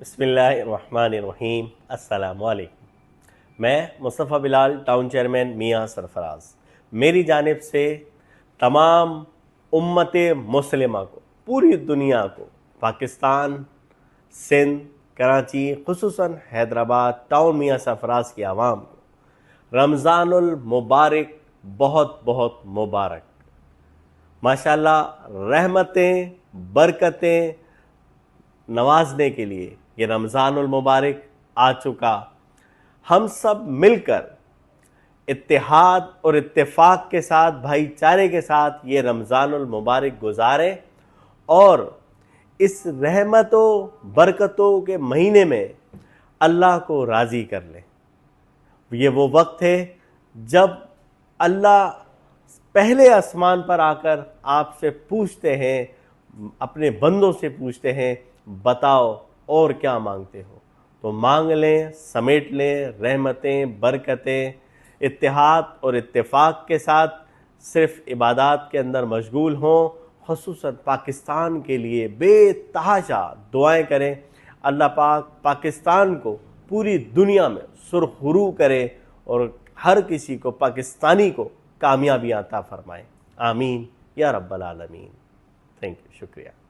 بسم اللہ الرحمن الرحیم۔ السلام علیکم۔ میں مصطفیٰ بلال، ٹاؤن چیئرمین میاں سرفراز، میری جانب سے تمام امت مسلمہ کو، پوری دنیا کو، پاکستان، سندھ، کراچی، خصوصاً حیدرآباد، ٹاؤن میاں سرفراز کی عوام کو رمضان المبارک بہت بہت مبارک۔ ماشاءاللہ رحمتیں، برکتیں نوازنے کے لیے یہ رمضان المبارک آ چکا۔ ہم سب مل کر اتحاد اور اتفاق کے ساتھ، بھائی چارے کے ساتھ یہ رمضان المبارک گزاریں اور اس رحمت و برکتوں کے مہینے میں اللہ کو راضی کر لیں۔ یہ وہ وقت ہے جب اللہ پہلے آسمان پر آ کر آپ سے پوچھتے ہیں، اپنے بندوں سے پوچھتے ہیں، بتاؤ اور کیا مانگتے ہو؟ تو مانگ لیں، سمیٹ لیں، رحمتیں، برکتیں، اتحاد اور اتفاق کے ساتھ صرف عبادات کے اندر مشغول ہوں۔ خصوصاً پاکستان کے لیے بے تحاشا دعائیں کریں، اللہ پاک پاکستان کو پوری دنیا میں سرخرو کرے اور ہر کسی کو، پاکستانی کو کامیابی عطا فرمائے۔ آمین یا رب العالمین۔ تھینک یو، شکریہ۔